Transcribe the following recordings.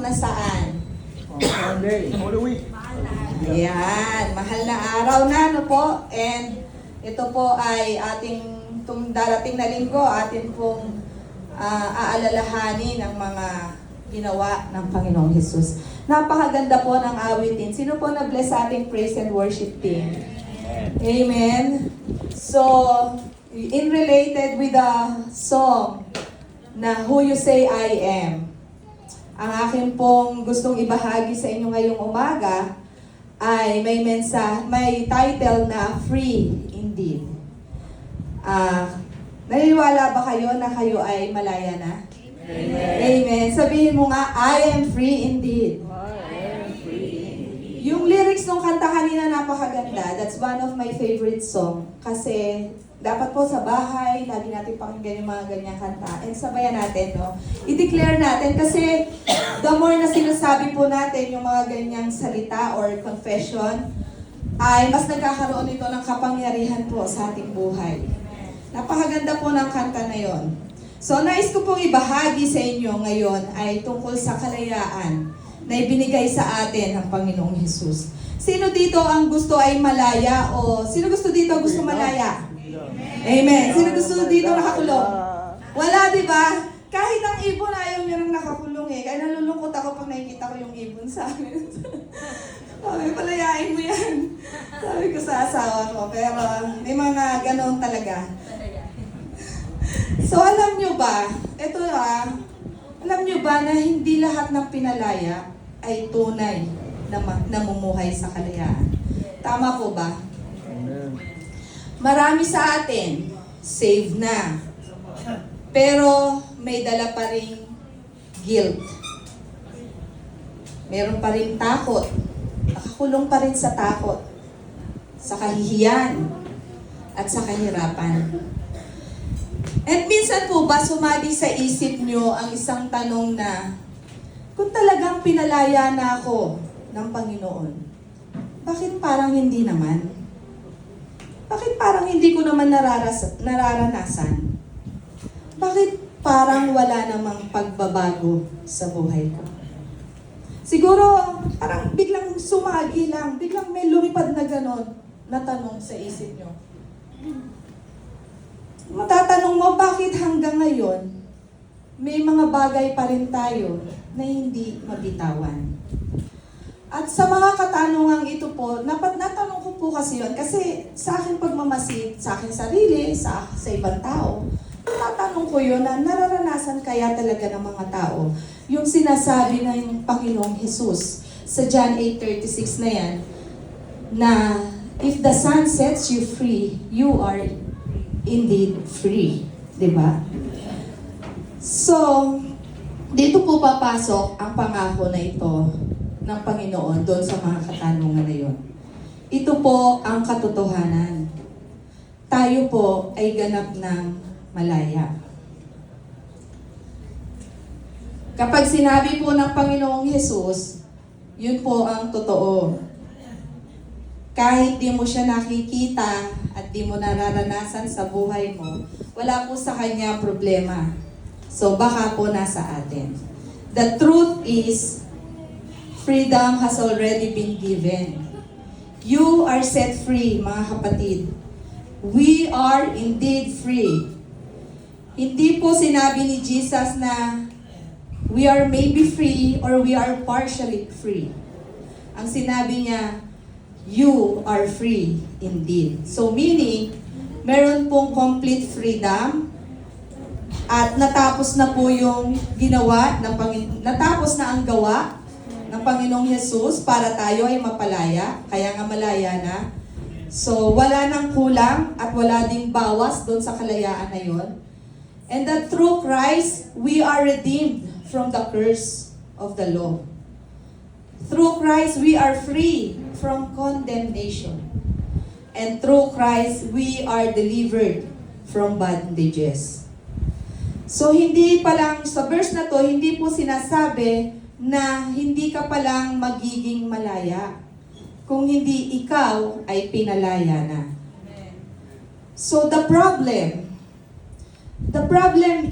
Nasaan? Sunday, Holy Week. Ayan, mahal na araw na, no po? And ito po ay itong darating na linggo, atin pong aalalahanin ang mga ginawa ng Panginoong Hesus. Napakaganda po ng awitin. Sino po na-bless sa ating praise and worship team? Amen. So, in related with the song na Who You Say I Am, ang akin pong gustong ibahagi sa inyo ngayong umaga ay may title na Free Indeed. Naniniwala ba kayo na kayo ay malaya na? Amen. Amen. Sabihin mo nga, I am free indeed. Yung lyrics ng kanta kanina napakaganda. That's one of my favorite song. Kasi dapat po sa bahay, lagi natin pakinggan yung mga ganyang kanta. And sabayan natin, no? I-declare natin kasi the more na sinasabi po natin yung mga ganyang salita or confession, ay mas nagkakaroon ito ng kapangyarihan po sa ating buhay. Napakaganda po ng kanta na yon. So, nais ko pong ibahagi sa inyo ngayon ay tungkol sa kalayaan na ibinigay sa atin ng Panginoong Hesus. Sino dito ang gusto ay malaya o sino gusto dito gusto malaya? Amen. Sino gusto dito nakakulong? Wala, di ba? Kahit ang ibon ayaw niya nang nakakulong eh. Kaya nalulungkot ako pag nakikita ko yung ibon sa amin. Sabi, palayain mo yan. Sabi ko sa asawa ko. Pero may mga ganoon talaga. So alam nyo ba, alam nyo ba na hindi lahat ng pinalaya ay tunay na namumuhay sa kalayaan? Tama po ba? Marami sa atin, save na. Pero may dala pa ring guilt. Meron pa ring takot. Nakakulong pa rin sa takot, sa kahihiyan, at sa kahirapan. At minsan po ba sumagi sa isip nyo ang isang tanong na, kung talagang pinalaya na ako ng Panginoon, bakit parang hindi naman? Bakit parang hindi ko naman nararanasan? Bakit parang wala namang pagbabago sa buhay ko? Siguro, parang biglang sumagi lang, biglang may lumipad na ganon na tanong sa isip nyo. Matatanong mo, bakit hanggang ngayon, may mga bagay pa rin tayo na hindi mabitawan? At sa mga katanungang ito po, natanong ko po kasi yun, kasi sa akin pagmamasid, sa akin sarili, sa ibang tao, natanong ko yun na nararanasan kaya talaga ng mga tao yung sinasabi ng Panginoong Hesus sa John 8:36 na yan, na if the Son sets you free, you are indeed free. Diba? So, dito po papasok ang pangako na ito ng Panginoon doon sa mga katanungan na yun. Ito po ang katotohanan. Tayo po ay ganap ng malaya. Kapag sinabi po ng Panginoong Hesus, yun po ang totoo. Kahit di mo siya nakikita at di mo nararanasan sa buhay mo, wala po sa Kanya problema. So baka po nasa atin. The truth is, freedom has already been given. You are set free, mga kapatid. We are indeed free. Hindi po sinabi ni Jesus na we are maybe free or we are partially free. Ang sinabi niya, you are free indeed. So meaning, meron pong complete freedom at natapos na po yung ginawa ng natapos na ang gawa ng Panginoong Hesus para tayo ay mapalaya, kaya nga malaya na. So, wala nang kulang at wala ding bawas doon sa kalayaan na yon. And that through Christ, we are redeemed from the curse of the law. Through Christ, we are free from condemnation. And through Christ, we are delivered from bondages. So, hindi pa lang, sa verse na to, hindi po sinasabi na hindi ka palang magiging malaya kung hindi ikaw ay pinalaya na. So the problem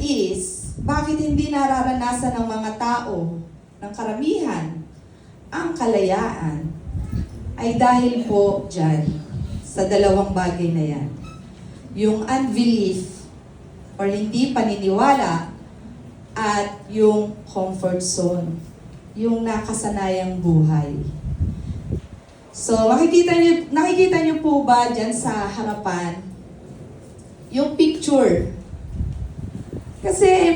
is, bakit hindi nararanasan ng mga tao ng karamihan ang kalayaan ay dahil po dyan sa dalawang bagay na yan. Yung unbelief or hindi paniniwala at yung comfort zone, yung nakasanayang buhay. So, nakikita niyo po ba dyan sa harapan yung picture? Kasi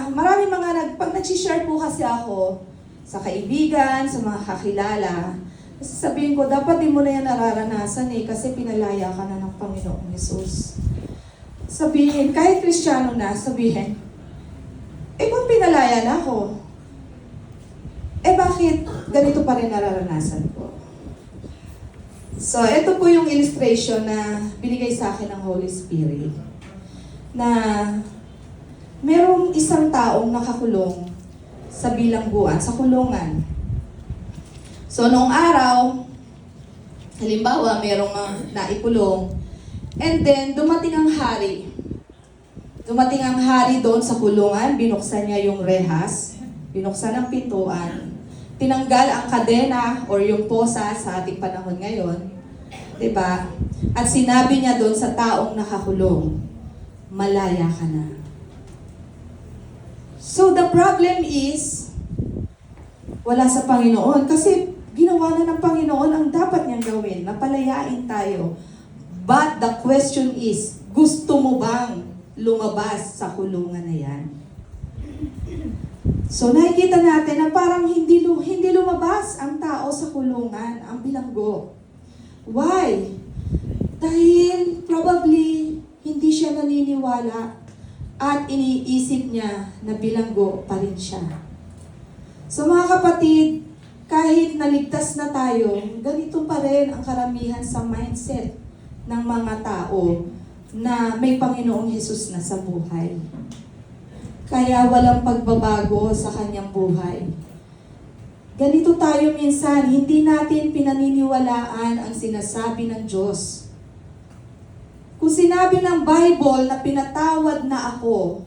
maraming mga pag nag-share po kasi ako sa kaibigan, sa mga kakilala, kasi sabihin ko, dapat di mo na yan nararanasan kasi pinalaya ka na ng Panginoong Hesus. Sabihin, kahit Kristiyano na, sabihin, kung pinalaya na ako, bakit ganito pa rin nararanasan ko? So, ito po yung illustration na binigay sa akin ng Holy Spirit. Na merong isang taong nakakulong sa bilangguan, sa kulungan. So, noong araw, halimbawa, merong naikulong, and then, dumating ang hari. Dumating ang hari doon sa kulungan, binuksan niya yung rehas, binuksan ang pintuan, tinanggal ang kadena or yung posa sa ating panahon ngayon, diba? At sinabi niya doon sa taong nakakulong, malaya ka na. So the problem is, wala sa Panginoon. Kasi ginawa na ng Panginoon ang dapat niyang gawin, napalayain tayo. But the question is, gusto mo bang lumabas sa kulungan na yan? So nakikita natin na parang hindi lumabas ang tao sa kulungan, ang bilanggo. Why? Dahil probably hindi siya naniniwala at iniisip niya na bilanggo pa rin siya. So mga kapatid, kahit naligtas na tayo, ganito pa rin ang karamihan sa mindset ng mga tao na may Panginoong Hesus na sa buhay. Kaya walang pagbabago sa kanyang buhay. Ganito tayo minsan, hindi natin pinaniniwalaan ang sinasabi ng Diyos. Kung sinabi ng Bible na pinatawad na ako,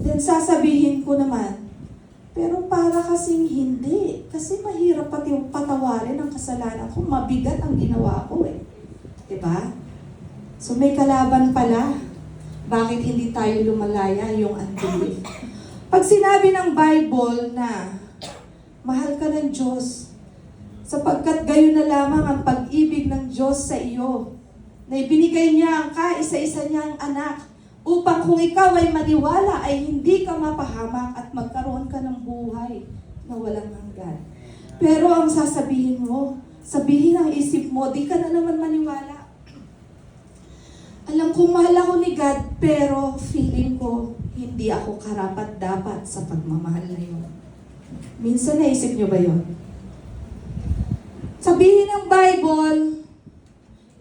then sasabihin ko naman, pero para kasing hindi. Kasi mahirap patawarin ang kasalanan ko. Mabigat ang ginawa ko Diba? So may kalaban pala. Bakit hindi tayo lumalaya yung unbelief? Pag sinabi ng Bible na mahal ka ng Diyos, sapagkat gayon na lamang ang pag-ibig ng Diyos sa iyo, na ibinigay niya ang kaisa-isa niyang anak, upang kung ikaw ay maniwala ay hindi ka mapahamak at magkaroon ka ng buhay na walang hanggan. Pero ang sasabihin mo, sabihin ang isip mo, di ka na naman maniwala. Alam ko mahal ako ni God, pero feeling ko hindi ako karapat-dapat sa pagmamahal na yun. Minsan naisip niyo ba yun? Sabihin ng Bible,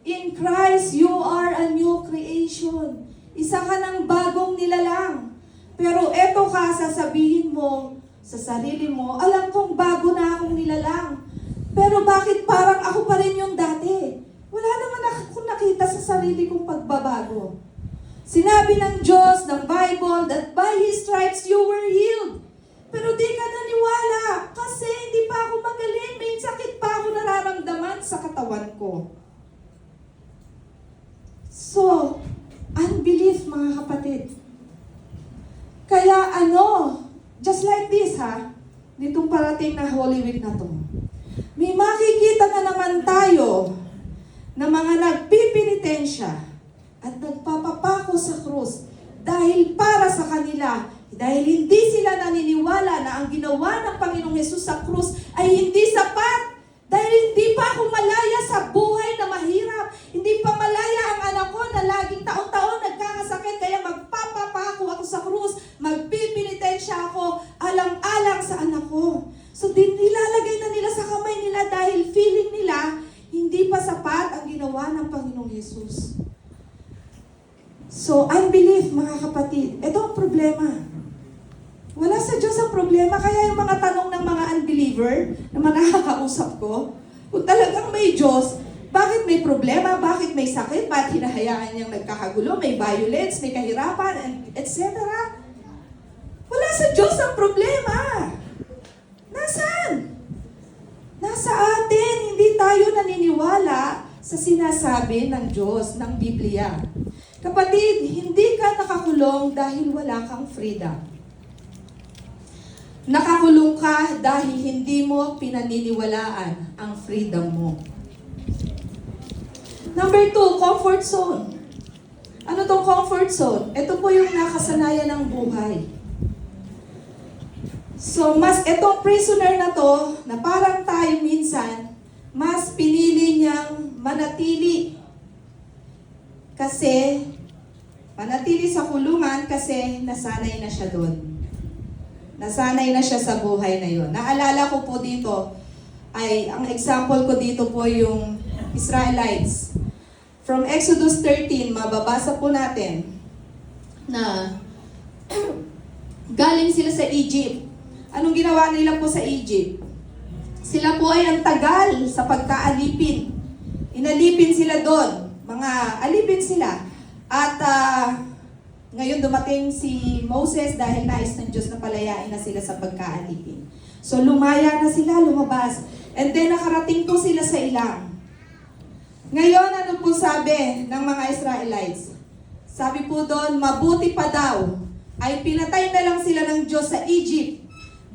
in Christ you are a new creation. Isa ka ng bagong nilalang. Pero eto ka, sasabihin mo sa sarili mo, alam kong bago na akong nilalang. Pero bakit parang ako pa rin yung dati? Wala naman akong nakita sa sarili kong pagbabago. Sinabi ng Diyos, ng Bible, that by His stripes you were healed. Pero di ka naniwala kasi hindi pa ako magaling. May sakit pa ako nararamdaman sa katawan ko. So, unbelief mga kapatid. Kaya just like this nitong parating na Holy Week na to, may makikita na naman tayo na mga nagpipinitensya at nagpapapako sa krus dahil para sa kanila, dahil hindi sila naniniwala na ang ginawa ng Panginoong Hesus sa krus ay hindi sapat. Dahil hindi pa ako malaya sa buhay na mahirap. Hindi pa malaya ang anak ko na laging taon-taon nagkakasakit. Kaya magpapapako ako sa krus. Magpipinitensya ako alang-alang sa anak ko. So nilalagay na nila sa kamay nila dahil feeling nila hindi pa sapat ang ginawa ng Panginoong Hesus. So unbelief mga kapatid. Ito ang problema. Wala sa Diyos ang problema. Kaya yung mga tanong ng mga unbeliever na nakakausap ko, kung talagang may Diyos, bakit may problema? Bakit may sakit? Bakit hinahayaan niyang nagkakagulo? May violence, may kahirapan, etc. Wala sa Diyos ang problema. Nasaan? Nasa atin, hindi tayo naniniwala sa sinasabi ng Diyos, ng Biblia. Kapatid, hindi ka nakakulong dahil wala kang freedom. Nakakulong ka dahil hindi mo pinaniniwalaan ang freedom mo. Number 2, comfort zone. Ano tong comfort zone? Ito po yung nakasanayan ng buhay. So, itong prisoner na to, na parang tayo minsan, mas pinili niyang manatili. Kasi, manatili sa kulungan kasi nasanay na siya doon. Nasanay na siya sa buhay na yon. Naalala ko po dito, ang example ko dito po yung Israelites. From Exodus 13, mababasa po natin na galing sila sa Egypt. Anong ginawa nila po sa Egypt? Sila po ay ang tagal sa pagkaalipin. Inalipin sila doon. Mga alipin sila. At ngayon dumating si Moses dahil nais ng Diyos na palayain na sila sa pagkaalipin. So lumaya na sila, lumabas. And then nakarating po sila sa ilang. Ngayon, ano po sabi ng mga Israelites? Sabi po doon, mabuti pa daw ay pinatay na lang sila ng Diyos sa Egypt.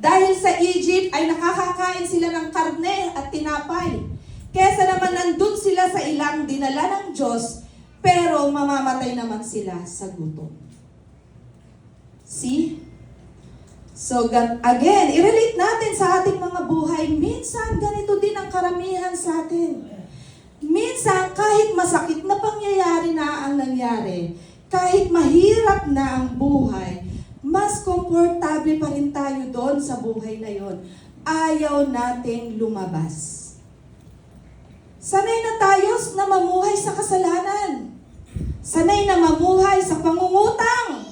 Dahil sa Egypt ay nakakakain sila ng karne at tinapay. Kesa naman nandun sila sa ilang dinala ng Diyos, pero mamamatay naman sila sa gutom. See? So again, i-relate natin sa ating mga buhay. Minsan, ganito din ang karamihan sa atin. Minsan, kahit masakit na pangyayari na ang nangyari, kahit mahirap na ang buhay, mas komportable pa rin tayo doon sa buhay na yon. Ayaw nating lumabas. Sanay na tayo na mamuhay sa kasalanan. Sanay na mamuhay sa pangungutang.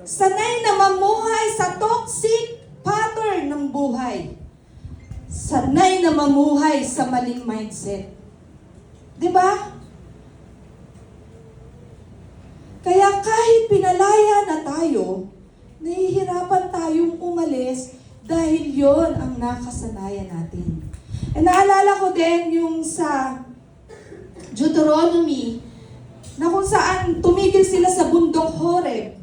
Sanay na mamuhay sa toxic pattern ng buhay. Sanay na mamuhay sa maling mindset. Diba? Kaya kahit pinalaya na tayo, nahihirapan tayong umalis dahil yon ang nakasanayan natin. E naalala ko din yung sa Deuteronomy na kung saan tumigil sila sa bundok Horeb.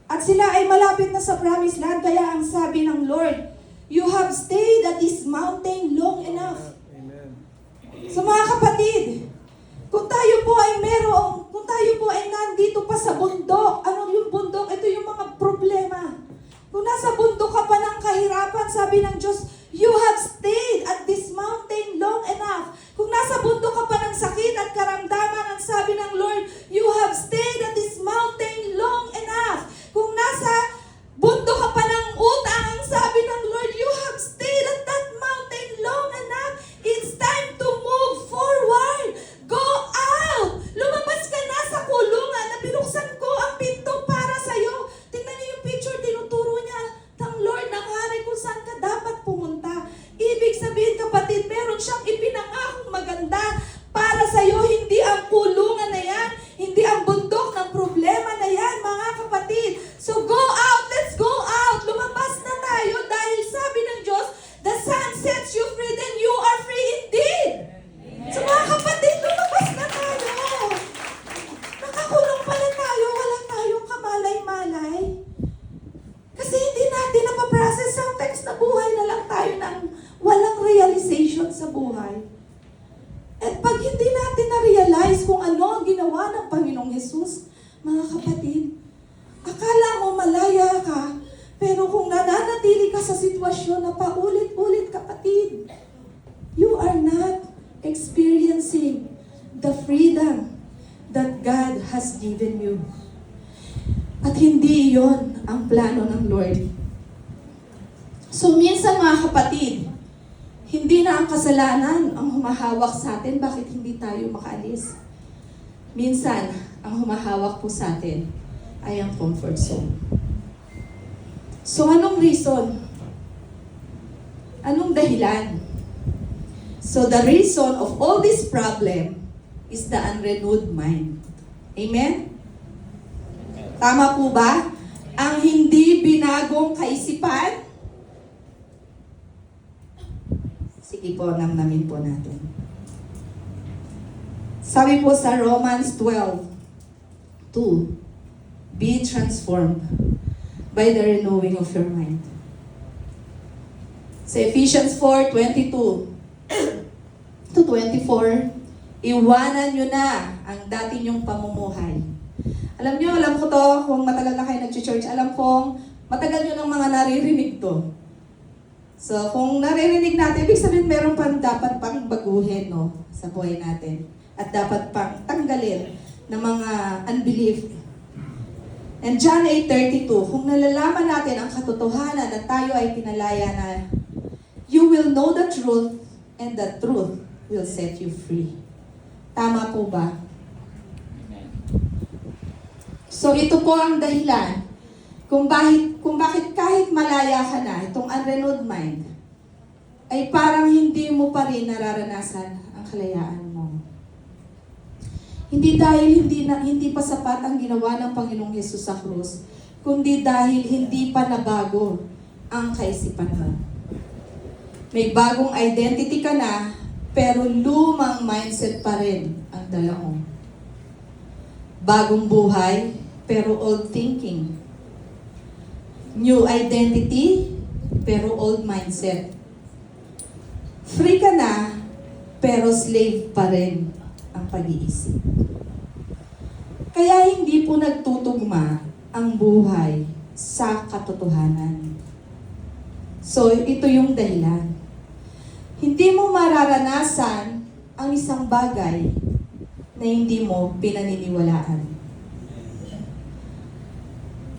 At sila ay malapit na sa promised land, kaya ang sabi ng Lord, you have stayed at this mountain long enough. Amen. So mga kapatid, kung tayo po ay nandito pa sa bundok, ano yung bundok? Ito yung mga problema. Kung nasa bundok ka pa ng kahirapan, sabi ng Diyos, you have stayed at this mountain long enough. Kung nasa bundok ka pa ng sakit at karamdaman, ang sabi ng Lord, you have stayed at this mountain long enough. Kung nasa bundok ka pa ng utang, ang sabi ng Lord, you have stayed at that mountain long enough. It's time to move forward. Go out! Lumabas ka na sa kulungan na binuksan ko ang pinto para sa'yo. Tingnan niyo yung picture, tinuturo niya ng Lord ng hari kung saan ka dapat pumunta. Ibig sabihin, kapatid, meron siyang ipinangakong maganda para sa'yo. Hindi ang kulungan na yan, hindi ang bundok ng problema na yan, mga kapatid. So go out, let's go out. Lumabas na tayo dahil sabi ng Diyos, the sun sets you free, then you are free indeed. So mga kapatid, lumabas na tayo. Nakakulong pala tayo, wala tayong kamalay-malay. Kasi hindi natin napaprocess ang text na buhay na lang tayo ng walang realization sa buhay. At pag hindi natin na-realize kung ano ang ginawa ng Panginoong Hesus, mga kapatid, akala mo malaya ka, pero kung nananatili ka sa sitwasyon na paulit-ulit, kapatid, you are not experiencing the freedom that God has given you. At hindi yon ang plano ng Lord. So minsan mga kapatid, hindi na ang kasalanan ang humahawak sa atin, bakit hindi tayo makaalis? Minsan, ang humahawak po sa atin ay ang comfort zone. So anong reason? Anong dahilan? So the reason of all this problem is the unrenewed mind. Amen? Tama po ba? Ang hindi binagong kaisipan? Sige po, namnamin po natin. Sabi po sa Romans 12:2, be transformed by the renewing of your mind. Sa Ephesians 4:22 to 24, iwanan nyo na ang dati nyong pamumuhay. Alam ko to, kung matagal na kayo nag-church, alam kong matagal nyo ng mga naririnig to. So, kung naririnig natin, ibig sabihin meron pang dapat pang baguhin, no, sa buhay natin. At dapat pang tanggalin ng mga unbelief. And John 8:32, kung nalalaman natin ang katotohanan na tayo ay pinalaya na, you will know the truth and the truth will set you free. Tama po ba? So ito po ang dahilan kung bakit kahit malaya ka na, itong unrenewed mind, ay parang hindi mo pa rin nararanasan ang kalayaan mo. Hindi dahil hindi pa sapat ang ginawa ng Panginoong Hesus sa krus, kundi dahil hindi pa nabago ang kaisipan mo. May bagong identity ka na, pero lumang mindset pa rin ang dala mo. Bagong buhay, pero old thinking. New identity, pero old mindset. Free ka na, pero slave pa rin ang pag-iisip. Kaya hindi po nagtutugma ang buhay sa katotohanan. So, ito yung dahilan. Hindi mo mararanasan ang isang bagay na hindi mo pinaniniwalaan.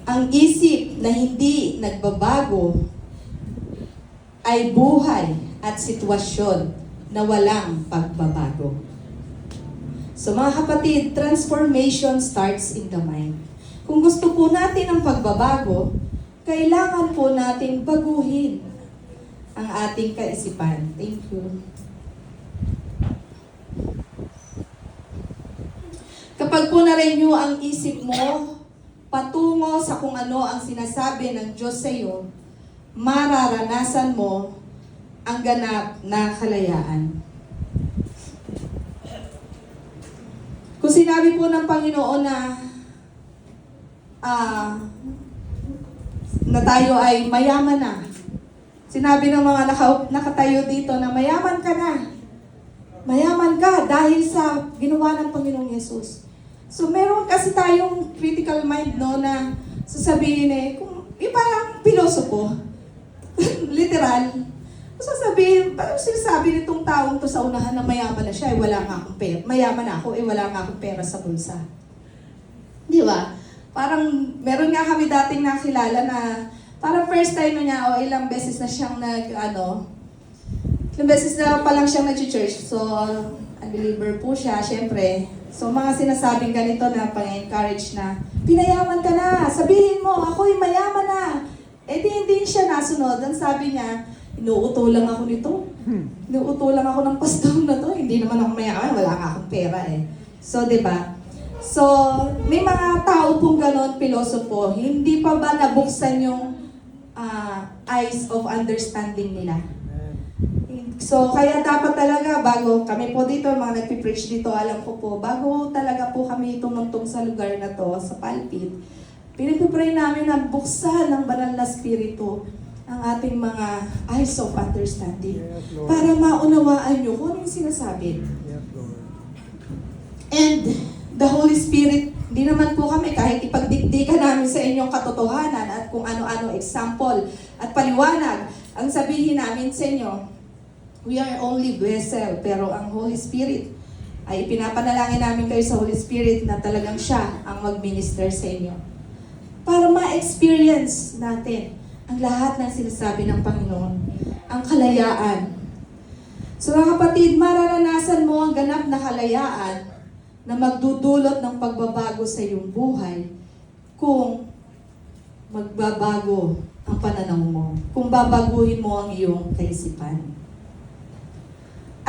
Ang isip na hindi nagbabago ay buhay at sitwasyon na walang pagbabago. So mga kapatid, transformation starts in the mind. Kung gusto po natin ang pagbabago, kailangan po nating baguhin ang ating kaisipan. Thank you. Kapag po na-renew ang isip mo, patungo sa kung ano ang sinasabi ng Diyos sa iyo, mararanasan mo ang ganap na kalayaan. Kung sinabi po ng Panginoon na tayo ay mayaman na, sinabi ng mga nakatayo dito na mayaman ka na. Mayaman ka dahil sa ginawa ng Panginoong Yesus. So meron kasi tayong critical mind, no, na sasabihin parang pilosopo. Literal. Sasabihin, parang sinasabi nitong taong to sa unahan na mayaman na siya, wala nga akong pera. Mayaman na ako, wala nga akong pera sa bulsa. Di ba? Parang meron nga kami dating nakilala na parang first time na niya, ilang beses na siyang ilang beses na pa lang siyang nag-church. So, unbeliever po siya, syempre. So, mga sinasabing ganito na pang-encourage na, pinayaman ka na, sabihin mo, ako'y mayaman na. Eh di hindi siya nasunod. Ang sabi niya, inuuto lang ako nito. Inuuto lang ako ng pastor na to. Hindi naman ako mayaman, wala nga akong pera eh. So, di ba? So, may mga tao pong ganon, pilosopo, hindi pa ba nabuksan yung eyes of understanding nila? So, kaya dapat talaga, bago kami po dito, mga nagpipreach dito, alam ko po, bago talaga po kami tumuntong sa lugar na to, sa pulpit, pinagpipray namin na buksan ng banal na spirito ang ating mga eyes of understanding. Yes, Lord. Para maunawaan nyo kung ano yung sinasabi. Yes, Lord. And the Holy Spirit, di naman po kami kahit ipagdikdikan namin sa inyong katotohanan at kung ano-ano example at paliwanag, ang sabihin namin sa inyo, we are only vessel, pero ang Holy Spirit ay pinapanalangin namin kayo sa Holy Spirit na talagang siya ang mag-minister sa inyo. Para ma-experience natin ang lahat ng sinasabi ng Panginoon, ang kalayaan. So mga kapatid, mararanasan mo ang ganap na kalayaan na magdudulot ng pagbabago sa iyong buhay kung magbabago ang pananaw mo, kung babaguhin mo ang iyong kaisipan.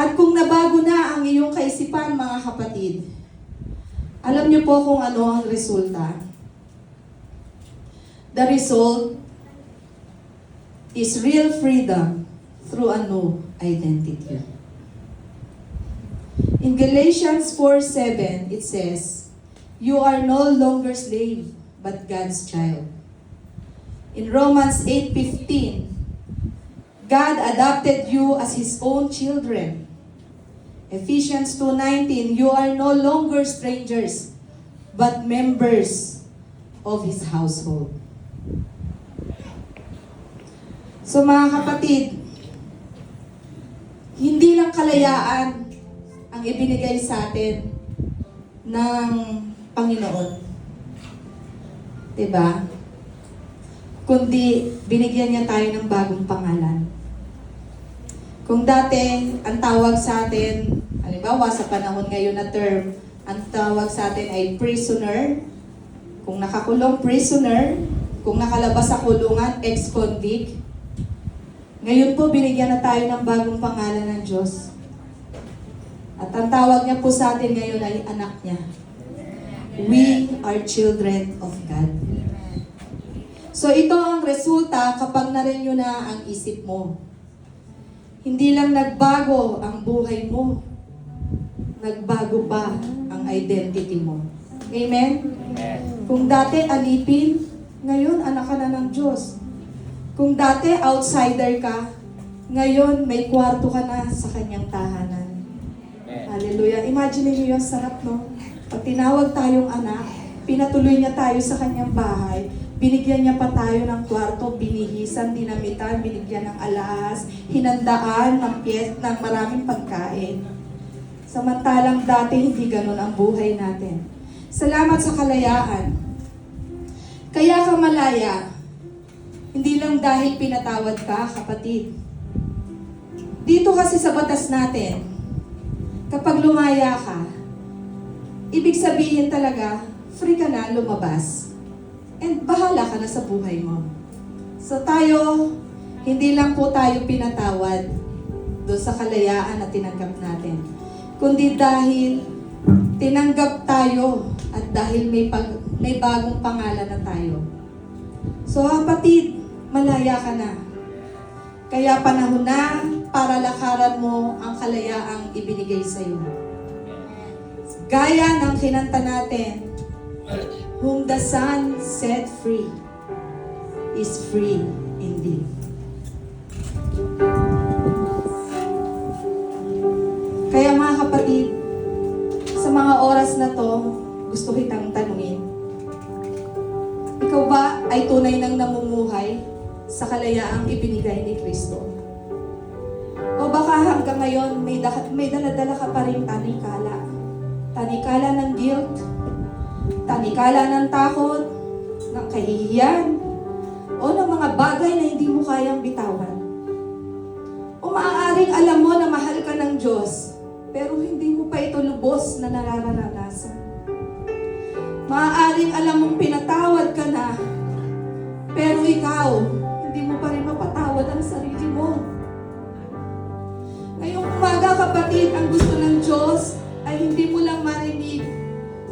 At kung nabago na ang iyong kaisipan, mga kapatid, alam niyo po kung ano ang resulta. The result is real freedom through a new identity. In Galatians 4:7, it says, "You are no longer slave, but God's child." In Romans 8:15, God adopted you as His own children. Ephesians 2:19, "You are no longer strangers, but members of His household." So mga kapatid, hindi lang kalayaan ang ibinigay sa atin ng Panginoon. Diba? Kundi binigyan niya tayo ng bagong pangalan. Kung dati, ang tawag sa atin, halimbawa sa panahon ngayon na term, ang tawag sa atin ay prisoner. Kung nakakulong, prisoner. Kung nakalabas sa kulungan, ex-convict. Ngayon po, binigyan na tayo ng bagong pangalan ng Diyos. At ang tawag niya po sa atin ngayon ay anak niya. We are children of God. So ito ang resulta kapag na-renew na ang isip mo. Hindi lang nagbago ang buhay mo, nagbago pa ang identity mo. Amen? Kung dati alipin, ngayon anak ka na ng Diyos. Kung dati outsider ka, ngayon may kwarto ka na sa kanyang tahanan. Hallelujah. Imagine niyo yung sarap, no? Pag tinawag tayong anak, pinatuloy niya tayo sa kanyang bahay, binigyan niya pa tayo ng kwarto, binihisan, dinamitan, binigyan ng alahas, hinandaan ng ng maraming pagkain. Samantalang dati hindi ganun ang buhay natin. Salamat sa kalayaan. Kaya ka malaya, hindi lang dahil pinatawad ka, kapatid. Dito kasi sa batas natin, kapag lumaya ka, ibig sabihin talaga, free ka na lumabas. And bahala ka na sa buhay mo. So tayo, hindi lang po tayo pinatawad doon sa kalayaan na tinanggap natin. Kundi dahil tinanggap tayo at dahil may bagong pangalan na tayo. So kapatid, malaya ka na. Kaya panahon na para lakaran mo ang kalayaang ibinigay sa iyo. Gaya ng kinanta natin, "Whom the Son set free is free indeed." Kaya mga kapatid, sa mga oras na to, gusto kitang tanungin, ikaw ba ay tunay nang namumuhay sa kalayaang ibinigay ni Kristo? O baka hanggang ngayon may dala-dala ka pa rin tanikala? Tanikala ng guilt, tanikala ng takot, ng kahihiyan, o ng mga bagay na hindi mo kayang bitawan. O maaaring alam mo na mahal ka ng Diyos, pero hindi mo pa ito lubos na nararanasan. Maaaring alam mong pinatawad ka na, pero ikaw, hindi mo pa rin mapatawad ang sarili mo. Ngayong umaga, kapatid, ang gusto ng Diyos ay hindi mo lang marinig,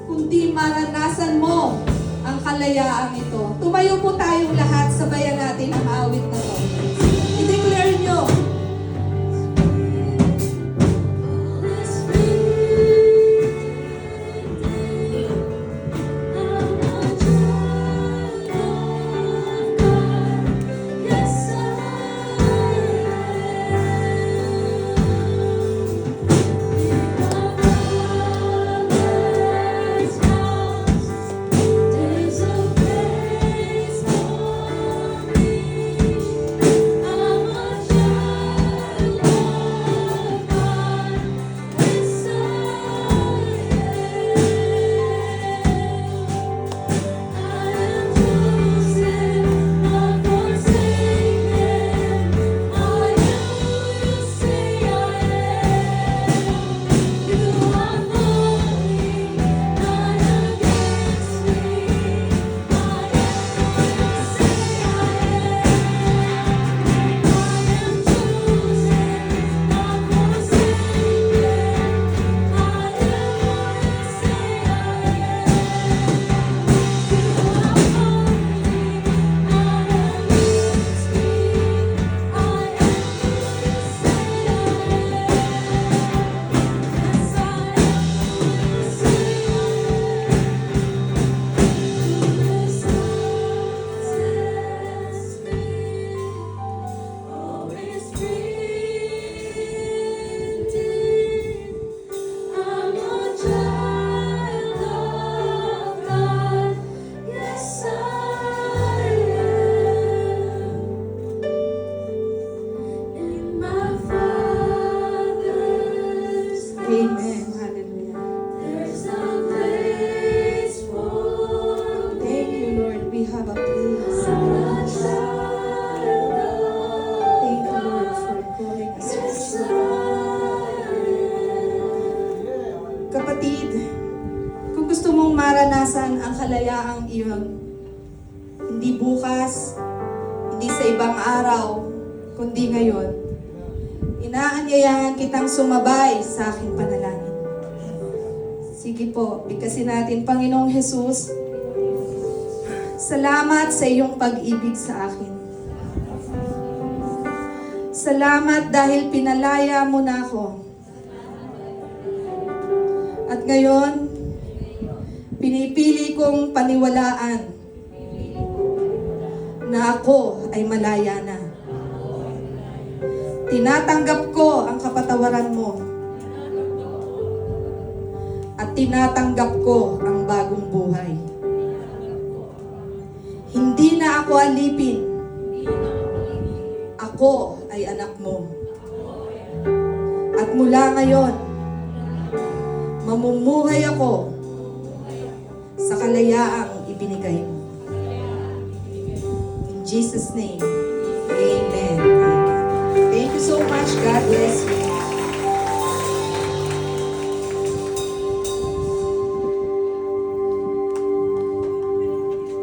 kundi maranasan mo ang kalayaang ito. Tumayo po tayong lahat, sabayan natin ang awit na ito. I-declare nyo, kalayaang iyon. Hindi bukas, hindi sa ibang araw, kundi ngayon. Inaanyayahan kitang sumabay sa aking panalangin. Sige po, bigkasin natin, Panginoong Jesus. Salamat sa iyong pag-ibig sa akin. Salamat dahil pinalaya mo na ako. At ngayon, pinipili kong paniwalaan na ako ay malaya na. Tinatanggap ko ang kapatawaran mo. At tinatanggap ko ang bagong buhay. Hindi na ako alipin. Ako ay anak mo. At mula ngayon, mamumuhay ako sa kalayaang ibinigay mo. In Jesus' name, amen. Thank you so much. God bless you.